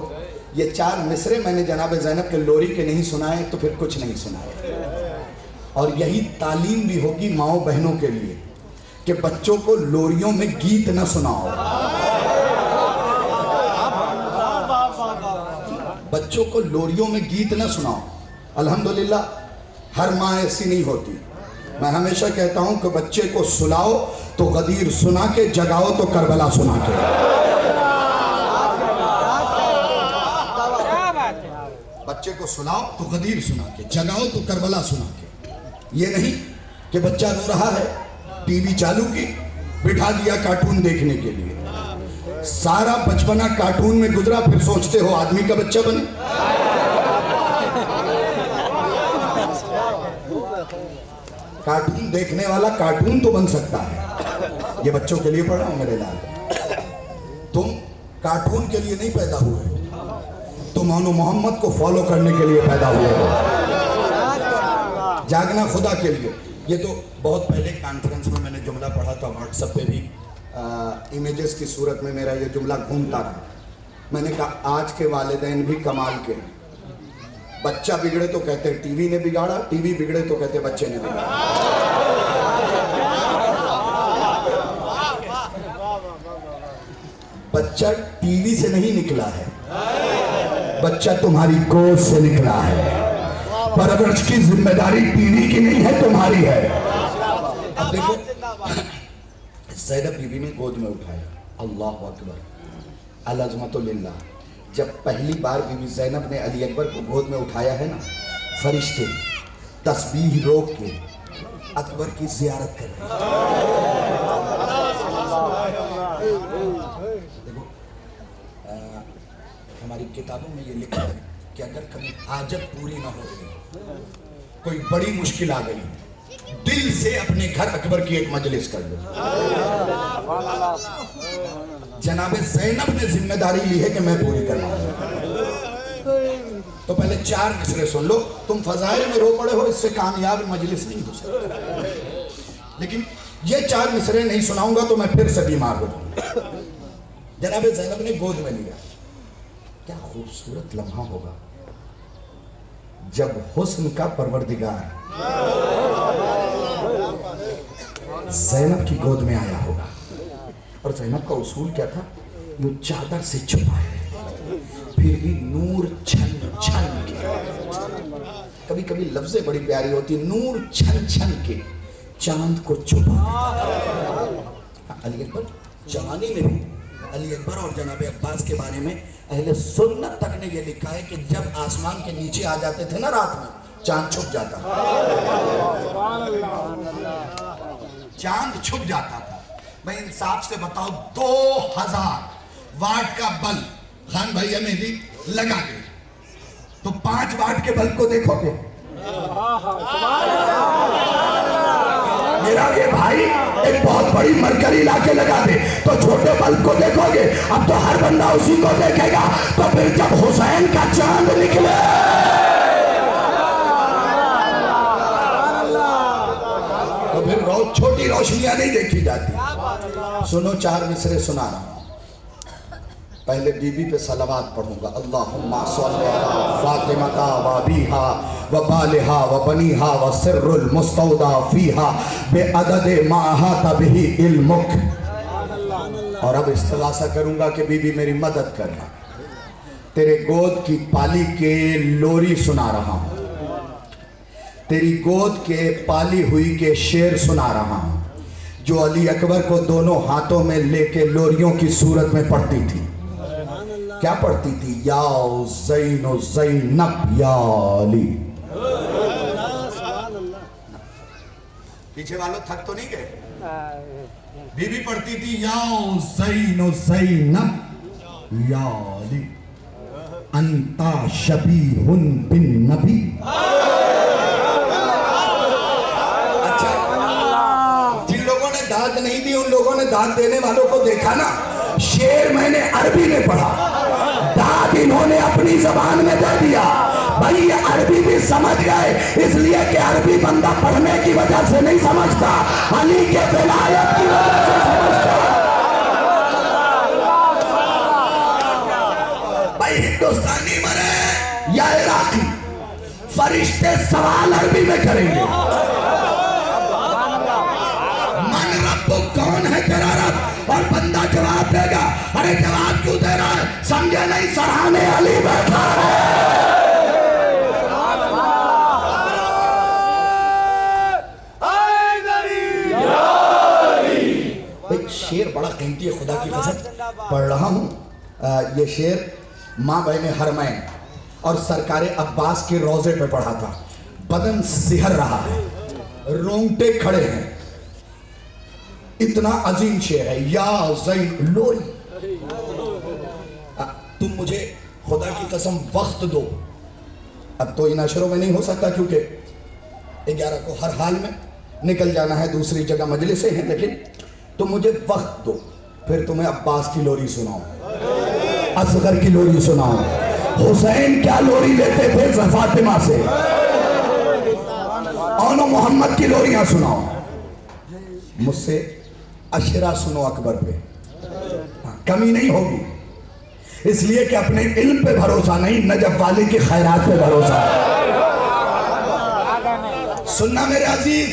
[SPEAKER 2] ये 4 मिसरे मैंने जनाबे ज़ैनब के लोरी के नहीं सुनाए तो फिर कुछ नहीं सुनाए। और यही तालीम भी होगी माओ बहनों के लिए कि बच्चों को लोरियों में गीत न सुनाओ। बच्चों को लोरियों में गीत न सुनाओ। अल्हम्दुलिल्लाह हर माँ ऐसी नहीं होती। मैं हमेशा कहता हूं कि बच्चे को सुलाओ तो गदीर सुना के, जगाओ तो करबला सुना के। बच्चे को सुलाओ तो गदीर सुना के, जगाओ तो करबला सुना के। ये नहीं कि बच्चा रो रहा है, टीवी चालू की, बिठा दिया कार्टून देखने के लिए। सारा बचपना कार्टून में गुजरा, फिर सोचते हो आदमी का बच्चा बने। कार्टून देखने वाला कार्टून तो बन सकता है। ये बच्चों के लिए पढ़ रहा हूं मेरे लाल। तुम कार्टून के लिए नहीं पैदा हुए, तुम अनु मोहम्मद को फॉलो करने के लिए पैदा हुए हो। जागना खुदा के लिए। ये तो बहुत पहले कॉन्फ्रेंस में मैंने जुमला पढ़ा था, व्हाट्सएप पे भी इमेजेस की सूरत में मेरा ये जुमला घूमता रहा। मैंने कहा आज के वालिदैन भी कमाल के हैं। बच्चा बिगड़े तो कहते हैं टीवी ने बिगाड़ा, टीवी बिगड़े तो कहते बच्चे ने बिगाड़ा। बच्चा टीवी से नहीं निकला है, बच्चा तुम्हारी गोद से निकला है। परवरिश की जिम्मेदारी टीवी की नहीं है, तुम्हारी है। अब देखो ज़ैनब बीवी ने गोद में उठाया। अल्लाह अकबर, अल-अज़मतुल्लिल्लाह। जब पहली बार बीवी ज़ैनब ने अली अकबर को गोद में उठाया है ना, फरिश्ते तस्बीह रोक के अकबर की ज़ियारत कर रहे हैं। देखो हमारी किताबों में ये लिखा है कि अगर कभी हाजत पूरी ना हो रही, कोई बड़ी मुश्किल आ गई, दिल से अपने घर अकबर की एक मजलिस कर लो। जनाबे ज़ैनब ने जिम्मेदारी ली है कि मैं पूरी करना। तो पहले 4 मिसरे सुन लो। तुम फजाइल में रो पड़े हो, इससे कामयाब मजलिस नहीं हो सकती। लेकिन ये 4 मिसरे नहीं सुनाऊंगा तो मैं फिर से बीमार हो जाऊंगा। जनाबे ज़ैनब ने गोद में लिया। क्या खूबसूरत लम्हा होगा जब हुस्न का परवरदिगार ज़ैनब की गोद में आया होगा। और ज़ैनब का उसूल क्या था? वो चादर से छुपाए फिर भी नूर छन छन के। कभी कभी लफ्ज़ें बड़ी प्यारी होती, नूर छन छन के चांद को छुपा। अली अकबर जवानी में भी अली अकबर और जनाब अब्बास के बारे में अहले सुन्नत तक ने यह लिखा है कि जब आसमान के नीचे आ जाते थे ना रात में, चांद छुप जाता था। चांद छुप जाता था। भाई इंसाफ से बताओ, 2000 वाट का बल्ब खान भैया मेहदी लगा दे तो 5 वाट के बल्ब को देखोगे? मेरा ये भाई एक बहुत बड़ी मरकरी लाके लगा दे तो छोटे बल्ब को देखोगे? अब तो हर बंदा उसी को देखेगा। तो फिर जब हुसैन का चांद निकले तो फिर छोटी रोशनियां नहीं देखी जाती। सुनो 4 मिसरे सुना रहा हूं। पहले बीबी पे सलावत पढ़ूंगा। अल्लाहुम्मा सल्ली अला फातिमा व अबीहा व बालिहा व बनीहा व सिर्रुल मुस्तौदा फीहा बेअदद मा अहाता बिही इल्मुक। और अब इस्तिग़ासा करूंगा कि बीबी मेरी मदद करना। तेरे गोद की पाली के लोरी सुना रहा हूं, तेरी गोद के पाली हुई के शेर सुना रहा हूं, जो अली अकबर को दोनों हाथों में लेके लोरियों की सूरत में पढ़ती थी। क्या पढ़ती थी? या ज़ैनो ज़ैनब या अली। पीछे वालों थक तो नहीं गए? बीबी पढ़ती थी या ज़ैनो ज़ैनब या अली अंता शबीहुन बिन नबी। अच्छा, जिन लोगों ने दाद नहीं दी उन लोगों ने दाद देने वालों को देखा ना। शेर मैंने अरबी में पढ़ा, दाद इन्होंने अपनी जबान में दे दिया। भाई ये अरबी भी समझ गए, इसलिए कि अरबी बंदा पढ़ने की वजह से नहीं समझता, अली के विलायत की वजह से समझता। भाई हिंदुस्तानी मरे या इराकी, फरिश्ते सवाल अरबी में करेंगे। मन रब्बु कौन है तेरा रब? और बंदा जवाब देगा, अरे जवाब क्यों दे रहा है? समझे नहीं, सराहने अली बैठा है। भाई शेर बड़ा कीमती है, खुदा की कसम पढ़ रहा हूं। ये शेर माँ बहने हरमैन और सरकारे अब्बास के रोजे पे पढ़ा था। बदन सिहर रहा है, रोंगटे खड़े हैं, इतना अजीम शेर है। या ज़ैन लोरी, तुम मुझे खुदा की कसम वक्त दो। अब तो इन अशरों में नहीं हो सकता क्योंकि 11 को हर हाल में निकल जाना है, दूसरी जगह मजलिसें हैं, लेकिन तुम मुझे वक्त दो, फिर तुम्हें अब्बास की लोरी सुनाओ, असगर की लोरी सुनाओ। हुसैन क्या लोरी लेते थे फातिमा से, और मोहम्मद की लोरियां सुनाओ। मुझसे अशरा सुनो अकबर पे, कमी नहीं होगी, इसलिए कि अपने इल्म पे भरोसा नहीं, नजफ वाले की खैरात पे भरोसा है। सुनना मेरे अजीज,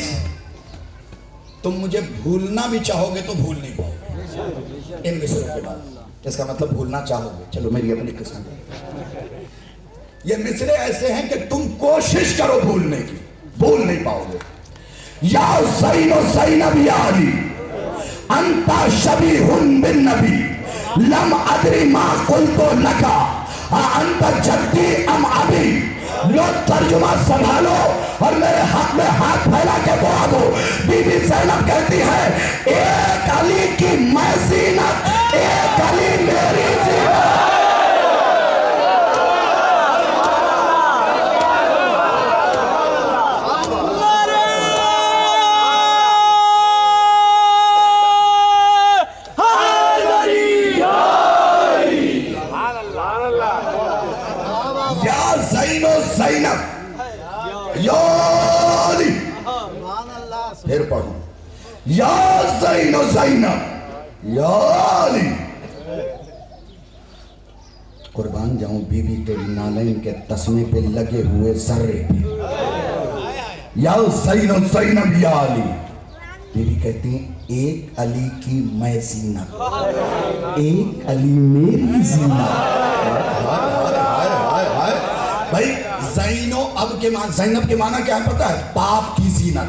[SPEAKER 2] तुम मुझे भूलना भी चाहोगे तो भूल नहीं पाओगे इन मिसरों के बाद। इसका मतलब भूलना चाहोगे, चलो मेरी अपनी किस्मत है। ये मिसरे ऐसे हैं कि तुम कोशिश करो भूलने की, भूल नहीं पाओगे। या ज़ैनो ज़ैनब या अली अंता शबीहुन बिन नबी लम अदरी मा कुल्तो लका अंता जद्दी अम अबी। लो तर्जुमा संभालो और मेरे हाथ में हाथ फैला के दुआ दो। बीबी ज़ैनब कहती है, एक अली की मैं ज़ीनत, एक अली मेरी ज़ीनत। फिर पढ़ो, या ज़ैनो ज़ैनब या अली। कुर्बान जाऊं बीबी तेरी नालैन के तस्मे पे लगे हुए जर्रे पे। या ज़ैनो ज़ैनब या अली। बीबी कहती हैं, एक अली की मैं ज़ीनत, एक अली मेरी ज़ीनत। भाई ज़ैनो अब के मान, ज़ैनब के माना क्या है पता है? बाप की ज़ीनत।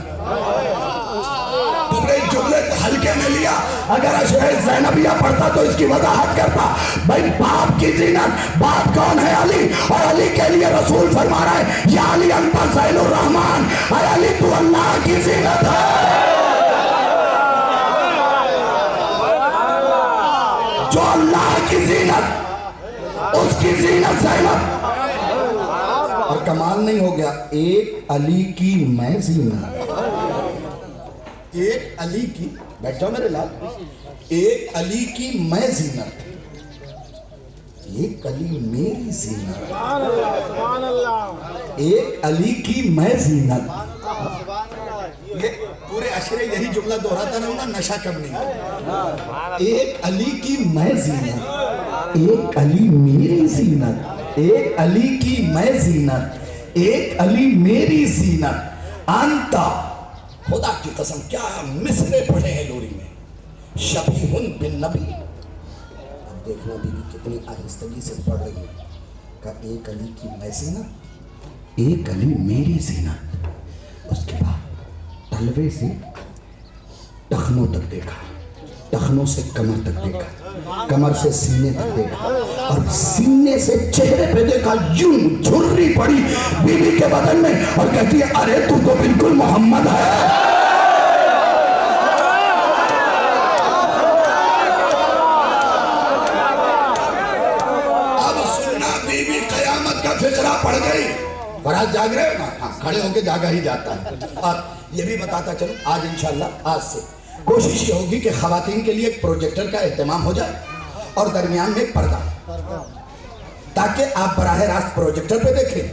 [SPEAKER 2] पूरे जुमले को हल्के में लिया, अगर अशरे ज़ैनबिया पढ़ता तो इसकी वजाहत करता। भाई बाप की ज़ीनत, बाप कौन है? अली। और अली के लिए रसूल फरमा रहा है, या अली अंता ज़ैनुर रहमान, अरे अली तू अल्लाह की ज़ीनत है। जो अल्लाह की ज़ीनत, उसकी ज़ीनत ज़ैनब। और कमाल नहीं हो गया, एक अली की मैं ज़ीनत, एक अली की, बैठ जाओ मेरे लाल, एक अली की मैं ज़ीनत, एक अली मेरी ज़ीनत, एक अली की मैं ज़ीनत। ये पूरे अशरे यही जुमला दोहराता रहूंगा, नशा कम नहीं। एक अली की मैं ज़ीनत, एक अली मेरी ज़ीनत, एक अली की मैं ज़ीनत, एक अली मेरी ज़ीनत। अंता, खुदा की कसम क्या मिसरे पढ़े हैं लोरी में, शबीहुन बिन नबी। अब देखना बीबी कितनी आहिस्तगी से पढ़ रही है। का एक अली की मैं ज़ीनत, एक अली मेरी ज़ीनत। उसके बाद तलवे से टखनों तक देखा, टखनों से कमर तक देखा, कमर से सीने तक देखा, और सीने से चेहरे पे देखा, यूं झुर्री पड़ी बीवी के बदन में और कहती है अरे तू तो बिल्कुल मोहम्मद है। फिक्रा पड़ गई। बरात जाग रहे हो ना? हाँ, खड़े होके जागा ही जाता है। और ये भी बताता चलो, आज इंशाल्लाह आज से कोशिश ये होगी कि खवातीन के लिए एक प्रोजेक्टर का एहतमाम हो जाए और दरमियान में एक पर्दा, ताकि आप बराह रास्त प्रोजेक्टर पे देखें।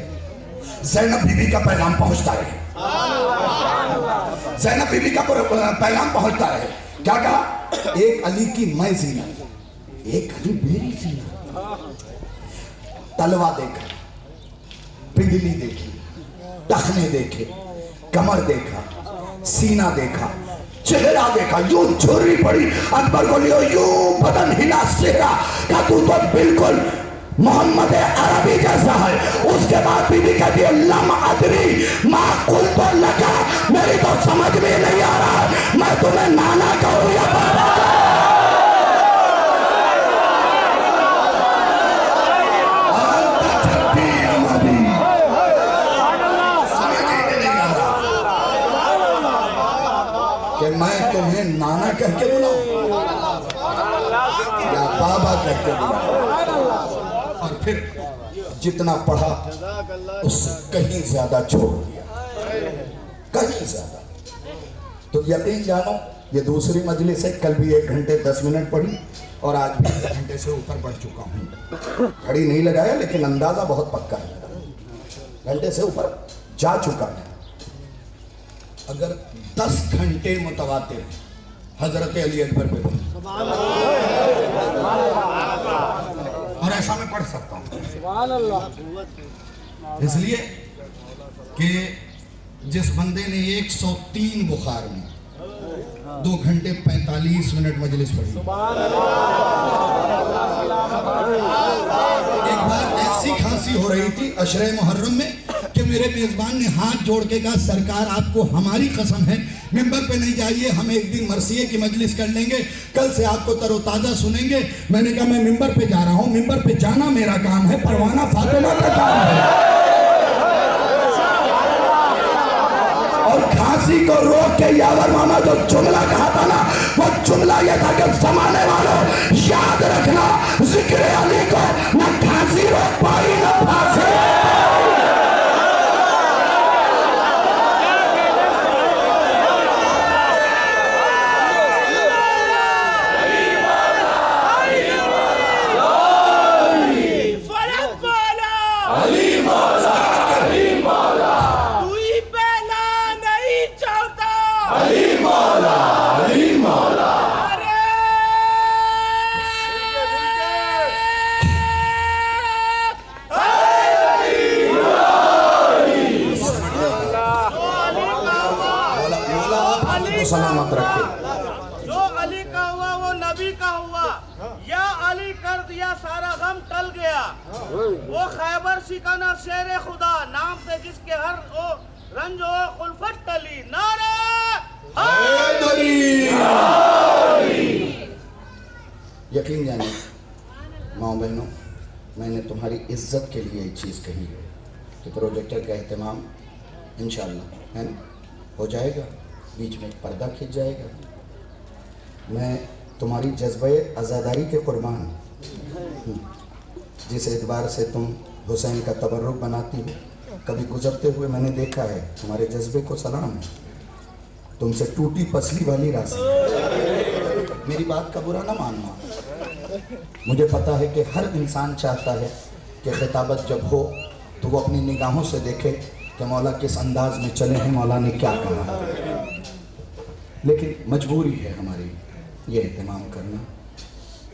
[SPEAKER 2] ज़ैनब बीबी का पैगाम पहुंचता रहे, ज़ैनब बीबी का पैगाम पहुंचता रहे। क्या कहा? एक अली की मैं जीना, एक अली मेरी जीना। तलवा देखा, पिंडली देखी, टखने देखे, कमर देखा, सीना देखा, चेहरा देखा, यूं झुर्री पड़ी। अकबर को लियो यूं बदन हिला, चेहरा का तू तो बिल्कुल मोहम्मद अरबी जैसा है। उसके बाद बीबी कहती है लम अदरी माँ कुल तो लगा, मेरी तो समझ में नहीं आ रहा मैं तुम्हें नाना कहूँ या बाबा। मैं तुम्हें नाना कह के बुलाऊं या बाबा कह के बुलाऊं? और फिर जितना पढ़ा उससे कहीं ज्यादा छोड़ दिया, कहीं ज्यादा। तो यकीन जानो ये दूसरी मजलिस है, कल भी 1 घंटे 10 मिनट पढ़ी और आज भी 1 घंटे से ऊपर बढ़ चुका हूँ। घड़ी नहीं लगाया लेकिन अंदाजा बहुत पक्का है, घंटे से ऊपर जा चुका है। अगर 10 घंटे मुतवातिर हजरत अली अकबर पे पढ़े और ऐसा मैं पढ़ सकता हूँ, इसलिए कि जिस बंदे ने 103 बुखार में 2 घंटे 45 मिनट मजलिस पढ़ी। एक बार ऐसी खांसी हो रही थी अशरे मुहर्रम में कि मेरे मेजबान ने हाथ जोड़ के कहा सरकार आपको हमारी कसम है मिंबर पे नहीं जाइए, हम एक दिन मरसिये की मजलिस कर लेंगे, कल से आपको तरोताजा सुनेंगे। मैंने कहा मैं मिंबर पे जा रहा हूँ, मिंबर पे जाना मेरा काम है, परवाना फातिमा का काम है। और खांसी को रोक के यावर मामा जो जुमला कहा था ना, वो जुमला ये था कि जमाने वालों याद रखना जिक्र अली को न खांसी रोक पाई न फांसी। सलामत रखे।
[SPEAKER 3] जो अली का हुआ वो नबी का हुआ, या अली कर दिया सारा गम टल गया। वो खैबर शिकाना शेर खुदा, नाम से जिसके हर ओ रंज हो उल्फत टली। नारे हैदरी।
[SPEAKER 2] यकीन जाने माँ बहनों, मैंने तुम्हारी इज्जत के लिए एक चीज़ कही है कि प्रोजेक्टर का एहतमाम इंशाअल्लाह है ना हो जाएगा, बीच में एक पर्दा खिंच जाएगा। मैं तुम्हारी जज्बे अज़ादारी के कुर्बान हूँ, जिस एतबार से तुम हुसैन का तबर्रुक बनाती हो, कभी गुजरते हुए मैंने देखा है, तुम्हारे जज्बे को सलाम है। तुमसे टूटी पसली वाली राशि, मेरी बात का बुरा ना मानना। मुझे पता है कि हर इंसान चाहता है कि खिताबत जब हो तो वो अपनी निगाहों से देखे कि मौला किस अंदाज में चले हैं, मौला ने क्या कहा। लेकिन मजबूरी है हमारी ये एहतमाम करना,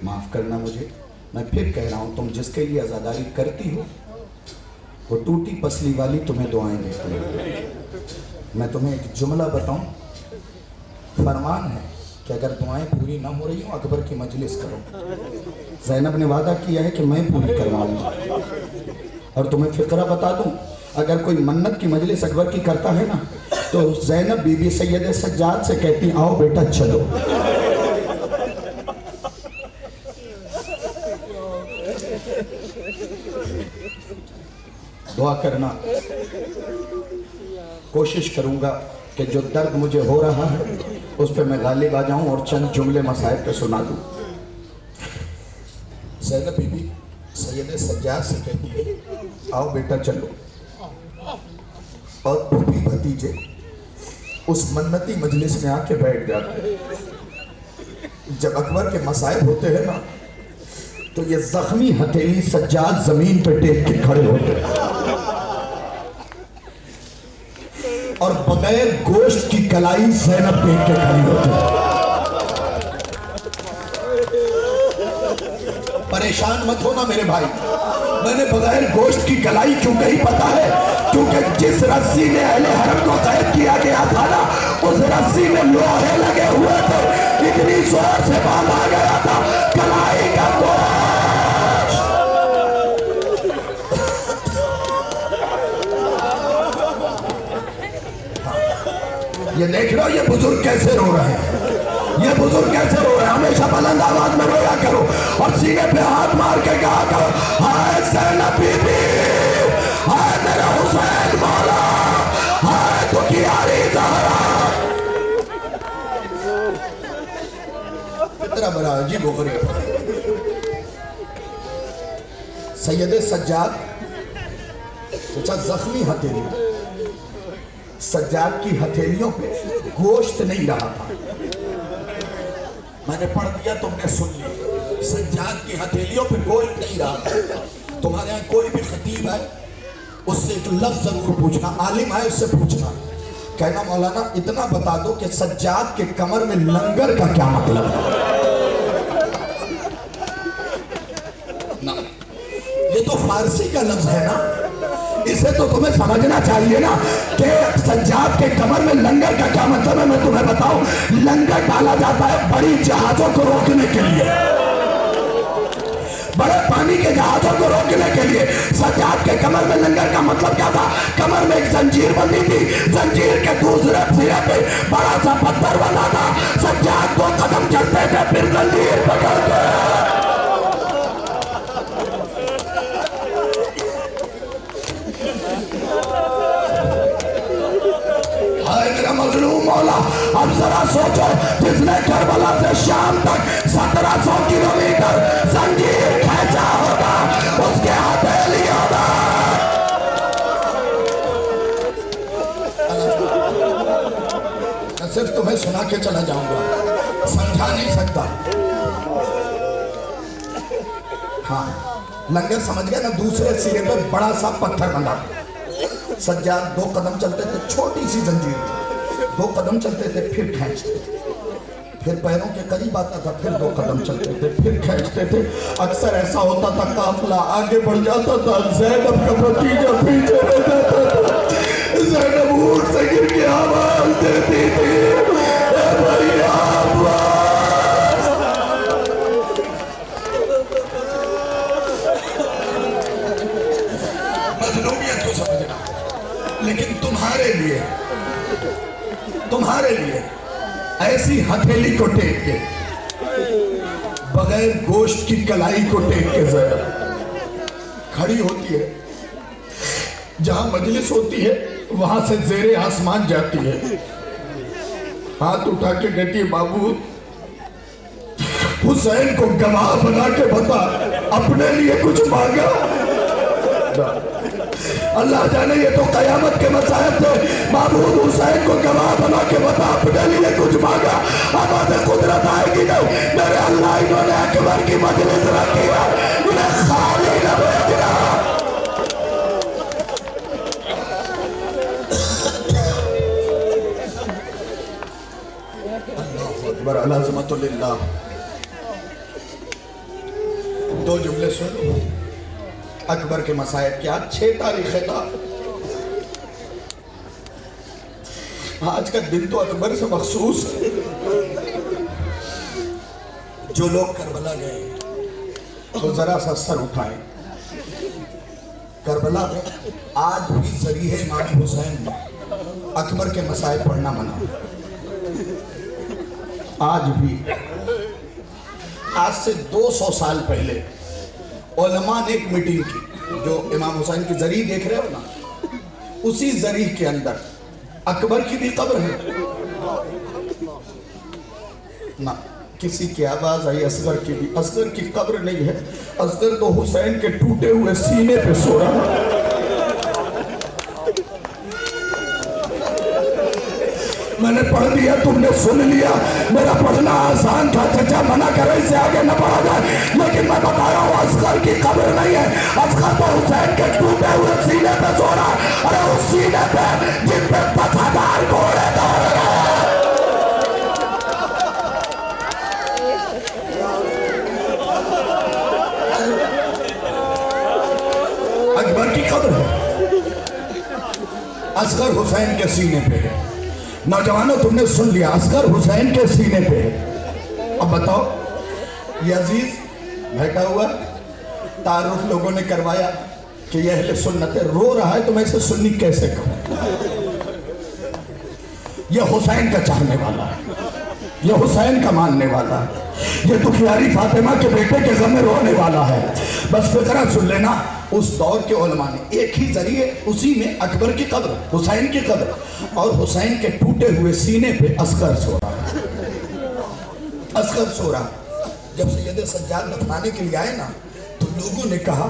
[SPEAKER 2] माफ़ करना मुझे। मैं फिर कह रहा हूँ, तुम जिसके लिए आज़ादारी करती हो वो टूटी पसली वाली तुम्हें दुआएं देती है। मैं तुम्हें एक जुमला बताऊं, फरमान है कि अगर दुआएं पूरी ना हो रही हो अकबर की मजलिस करो। ज़ैनब ने वादा किया है कि मैं पूरी करवाऊंगा। और तुम्हें फ़िक्रा बता दूं, अगर कोई मन्नत की मजलिस अकबर की करता है ना तो ज़ैनब बीबी सैयद सज्जाद से कहती आओ बेटा चलो। दुआ करना। कोशिश करूंगा कि जो दर्द मुझे हो रहा है उस पर मैं गालिब आ जाऊं और चंद जुमले मसाइब पे सुना दूं। ज़ैनब बीबी सैयद सज्जाद से कहती है, आओ बेटा चलो। और फूफी भतीजे उस मन्नती मजलिस में आके बैठ जाते। जब अकबर के मसाइब होते हैं ना तो ये जख्मी हथेली सज्जाद जमीन पे टेक के खड़े होते और बगैर गोश्त की कलाई ज़ैनब टेक के खड़ी होती। परेशान मत होना मेरे भाई, मैंने बगैर गोश्त की कलाई क्यों कही पता है? क्योंकि जिस रस्सी में अहले हरम को कैद किया गया था ना, उस रस्सी में लोहे लगे हुए थे, इतनी जोर से बांधा गया था कलाई का गोश्त। ये देख लो ये बुजुर्ग कैसे रो रहे हैं, ये बुजुर्ग कैसे रो रहे हैं। हमेशा बुलंद आवाज में रोया करो और सीने पे हाथ मार के कहा करो, हाय ज़ैनब बीबी, हाय मेरा हुसैन मौला, हाय दुखियारी ज़हरा। कितना बड़ा अजीब हो गया। सैयद सज्जाद सोचा जख्मी हथेली, सज्जाद की हथेलियों पे गोश्त नहीं रहा था। मैंने पढ़ दिया, तुमने सुन लिया। सज्जाद की हथेलियों पे गोश्त नहीं रहा। तुम्हारे यहाँ कोई भी खतीब है उससे एक लफ्ज जरूर पूछना, आलिम है उससे पूछना, कहना मौलाना इतना बता दो कि सज्जाद के कमर में लंगर का क्या मतलब है। ना, ये तो फारसी का लफ्ज है ना, इसे तो तुम्हें समझना चाहिए ना कि सज्जाद के कमर में लंगर का क्या मतलब है। मैं तुम्हें बताऊं, लंगर डाला जाता है बड़ी जहाजों को रोकने के लिए, बड़े पानी के जहाजों को रोकने के लिए। सज्जाद के कमर में लंगर का मतलब क्या था? कमर में एक जंजीर बंधी थी, जंजीर के दूसरे सिरे पे बड़ा सा पत्थर बना था। सज्जाद 2 कदम चलते थे फिर जंजीर पकड़ते। मजलूम मौला, अब जरा सोचो, जिसने करबला से शाम तक 1700 किलोमीटर जंजीर खींचा होगा, उसके हथेली होगा। मैं सिर्फ तुम्हें सुना के चला जाऊंगा, समझा नहीं सकता। हाँ, लंगर समझ गया ना, दूसरे सिरे पे बड़ा सा पत्थर बंधा। सज्जाद 2 कदम चलते थे, छोटी सी जंजीर, 2 कदम चलते थे फिर खींचते थे, फिर पैरों के करीब आता था, फिर 2 कदम चलते थे फिर खींचते थे। अक्सर ऐसा होता था काफिला आगे बढ़ जाता था, ज़ैनब का भतीजा पीछे रह जाता था। ज़ैनब ऊंट से गिर के आवाज देती थी, मजलूमियत को समझना। लेकिन तुम्हारे लिए ऐसी हथेली को टेक के, बगैर गोश्त की कलाई को टेक के ज़ैनब खड़ी होती है। जहां मजलिस होती है वहां से ज़ेरे आसमान जाती है, हाथ उठा के कहती है, बाबू हुसैन को गवाह बना के बता, अपने लिए कुछ मांगा। अल्लाह जाने ये तो कयामत के मसाइब थे। महबूब हुसैन को गवाह बना के बता, अपने लिए कुछ मांगा। अब कुदरत आएगी नहीं, मेरे अल्लाह इन्होंने अकबर की मजलिस रखी है, इन्हें खाली न भेजना। अल्लाहु अकबर, अज़मतुल्लाह। 2 जुमले सुनो अकबर के मसाइब क्या। 6 तारीख था। आज का दिन तो अकबर से मखसूस है। जो लोग करबला गए तो जरा सा सर उठाएं। करबला में आज भी ज़रिए इमाम हुसैन ने अकबर के मसाइब पढ़ना मना। आज भी, आज से 200 साल पहले उलमा ने एक मीटिंग की। जो इमाम हुसैन की जरी देख रहे हो ना, उसी जरी के अंदर अकबर की भी कब्र है ना। किसी की आवाज आई असगर की भी, असगर की कब्र नहीं है, असगर तो हुसैन के टूटे हुए सीने पे सो रहा है। मैंने पढ़ दिया, तुमने सुन लिया, मेरा पढ़ना आसान था, चचा मना करे इससे आगे न पढ़ा जाए, लेकिन मैं बता रहा हूँ असगर की कब्र नहीं है, असगर तो हुसैन के टूटे हुए सीने पे सो रहा है। अरे उस सीने पे जिन पे 50,000 घोड़े दौड़ रहे हैं। अकबर की कब्र है, असगर हुसैन के सीने पे है। नौजवानों तुमने सुन लिया, असगर हुसैन के सीने पे है। अब बताओ, ये अजीज बैठा हुआ, तारुफ लोगों ने करवाया कि यह अहले सुन्नत है, रो रहा है तो मैं इसे सुन्नी कैसे कहूं? यह हुसैन का चाहने वाला है, यह हुसैन का मानने वाला है, यह दुखियारी फातिमा के बेटे के गम में रोने वाला है। बस फिक्रा सुन लेना, उस दौर के उलमा ने एक ही जरिए, उसी में अकबर की कब्र, हुसैन की कब्र, और हुसैन के टूटे हुए सीने पे असगर सो रहा, असगर सो रहा। जब सैयद सज्जाद दफनाने के लिए आए ना, तो लोगों ने कहा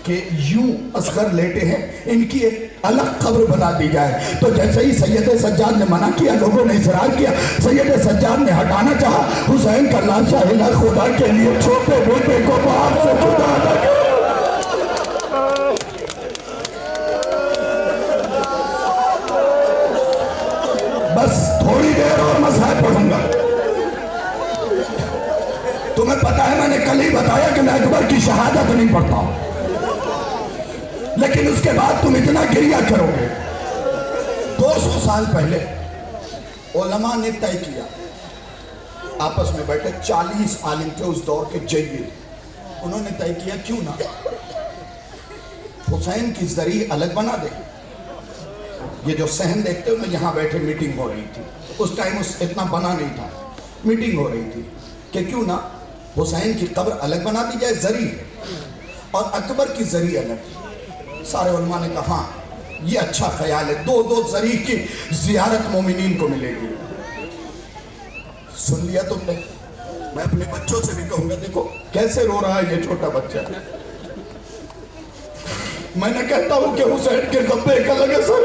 [SPEAKER 2] कि यूं असगर लेटे हैं, इनकी एक अलग कब्र बना दी जाए। तो जैसे ही सैयद सज्जाद ने मना किया, लोगों ने इसरार किया, सैयद सज्जाद ने हटाना चाहा, हुसैन का लाशा हिला, खुदा के लिए छोटे बेटे को बाप से जुदा लगे। बस थोड़ी देर और मसहब पढ़ूंगा। तुम्हें पता है, मैंने कल ही बताया कि मैं अकबर की शहादत नहीं पढ़ता हूं, लेकिन उसके बाद तुम इतना गिरिया करोगे। 200 साल पहले उलमा ने तय किया, आपस में बैठे 40 आलिम थे उस दौर के जय्यद, उन्होंने तय किया क्यों ना हुसैन की जरी अलग बना दे। ये जो सहन देखते हो ना, यहाँ बैठे मीटिंग हो रही थी, उस टाइम इतना बना नहीं था, मीटिंग हो रही थी कि क्यों ना हुसैन की कब्र अलग बना दी जाए, जरी और अकबर की जरी अलग। सारे उलमा ने कहा हाँ ये अच्छा ख्याल है, दो दो जरी की जियारत मोमिनीन को मिलेगी। सुन लिया तुमने? मैं अपने बच्चों से भी कहूंगा, देखो कैसे रो रहा है ये छोटा बच्चा। मैंने कहता हूं कि हुसैन के गब्बे का लगे सर।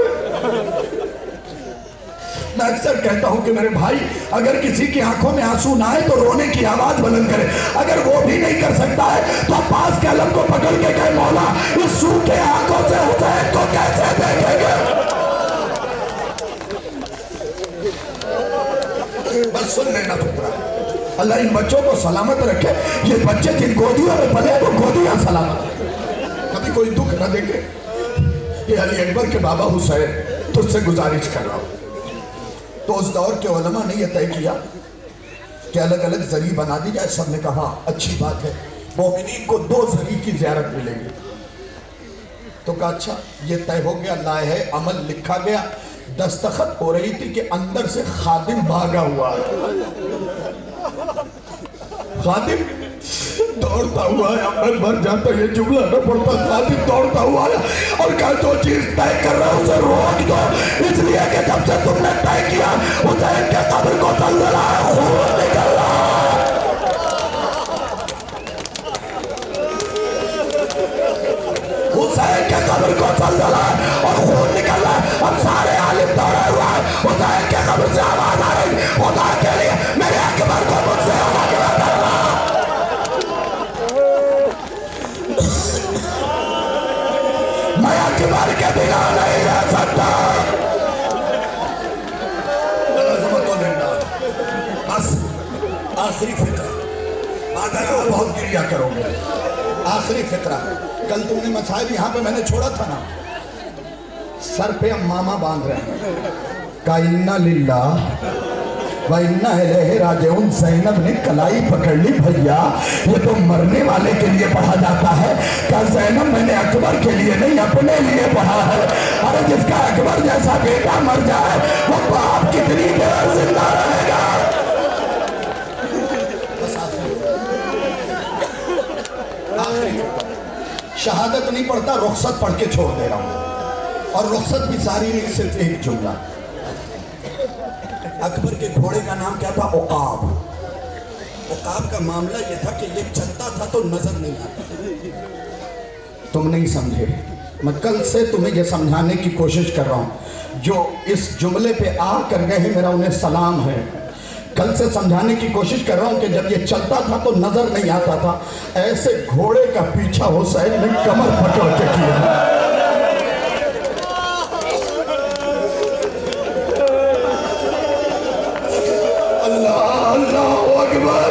[SPEAKER 2] मैं अक्सर कहता हूं कि मेरे भाई, अगर किसी की आंखों में आंसू ना आए तो रोने की आवाज बुलंद करे, अगर वो भी नहीं कर सकता है तो पास के अलम को पकड़ के कहे मौला इस सूखे आंखों से हुसैन को कैसे देखेंगे। बस सुन लेना पुत्रा, अल्लाह इन बच्चों को सलामत रखे। ये बच्चे जिन गोदियों में पले वो गोदियां सलामत, कभी कोई दुख न देखे। ये अली अकबर के बाबा हुसैन, तुझसे गुजारिश कर रहा हूं। तो उस दौर के उलमा ने यह तय किया कि अलग अलग जरी बना दी जाए। सबने कहा अच्छी बात है, मोमिनीन को 2 जरी की ज़ियारत मिलेगी। तो कहा अच्छा ये तय हो गया, लाए अमल लिखा गया, दस्तखत हो रही थी कि अंदर से खादिम भागा हुआ है। खादिम दौड़ता हुआ है, अमल भर जाता, ये जुमला न पड़ता, खादिम दौड़ता हुआ है और कहा जो चीज तय कर रहा है उसे रोक दो, इसलिए कि जब से तुमने तय किया हुसैन के कब्र को चल रहा है, खून निकल रहा है। हुसैन के कब्र को चल रहा है और खून निकल रहा है। अब सारे आलिम दौड़े हुआ है, हुसैन के कब्र से आवाज आ रही, खुदा के लिए मेरे अकबर को मुझसे अलग कर रहा। मैं अकबर के बिना नहीं रह सकता। बस आखिरी फिक्रा, बहुत गिरिया करोगे। आखिरी फिक्रा, कल तुमने मसाइब यहाँ पे मैंने छोड़ा था ना, सर पे हम मामा बांध रहे हैं, का इन्ना लिल्लाह व इन्ना इलैहि राजिऊन। ज़ैनब ने कलाई पकड़ ली, भैया ये तो मरने वाले के लिए पढ़ा जाता है। क्या ज़ैनब मैंने अकबर के लिए नहीं अपने लिए पढ़ा है। अरे जिसका अकबर जैसा बेटा मर जाए वो बाप कितनी देर जिंदा रहेगा। शहादत नहीं पढ़ता, रुखसत पढ़ के छोड़ दे रहा हूं। और रुखसत भी सारी नहीं, सिर्फ एक जुमला। अकबर के घोड़े का नाम क्या था? उकाब। उकाब का मामला यह था कि ये चलता था तो नजर नहीं आता। तुम नहीं समझे, मैं कल से तुम्हें यह समझाने की कोशिश कर रहा हूं। जो इस जुमले पे आ कर गए हैं, मेरा उन्हें सलाम है। कल से समझाने की कोशिश कर रहा हूं कि जब ये चलता था तो नजर नहीं आता था। ऐसे घोड़े का पीछा हुसैन ने कमर पकड़ के किया। अल्लाह अल्लाह अकबर।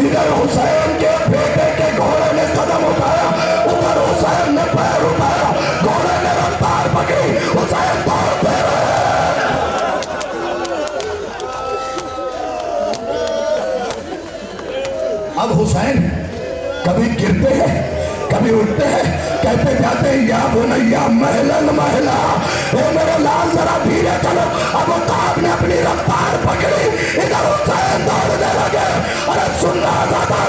[SPEAKER 2] इधर हुसैन के बेटे के घोड़े ने कदम उठाया, उधर हुसैन ने पैर उठाया, घोड़े ने रफ्तार पकड़ी, हुसैन दौड़ते रहे। अब हुसैन कभी गिरते हैं, कभी उठते हैं, कहते जाते हैं या बुनैया महलन महला, ए मेरे लाल जरा धीरे चलो। अब उकाब ने अपनी रफ्तार पकड़ी, इधर हुसैन दौड़ने लगे। अरे सुन रहा था,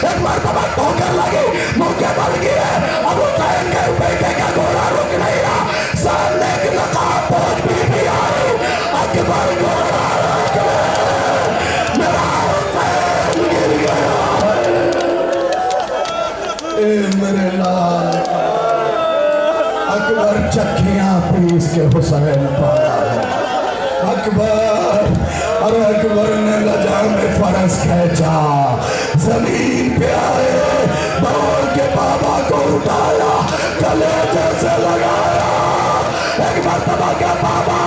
[SPEAKER 2] एक मरतबा ठोकर लगी, मुंह के बल गिरे। अब हुसैन के बेटे का घोड़ा रुक नहीं रहा, सामने एक नकाब फौज भी आई। अकबर घोड़ा रोक ले, मेरा हुसैन गिर गया। मेरे लाल अकबर चक्कियां पीस के हुसैन पाया है। अकबर, अरे अकबर ने लजा में फरस खींचा, जमीन पे आए, दौड़ के बाबा को उठाया, कलेजे से लगाया। एक मरतबा के बाबा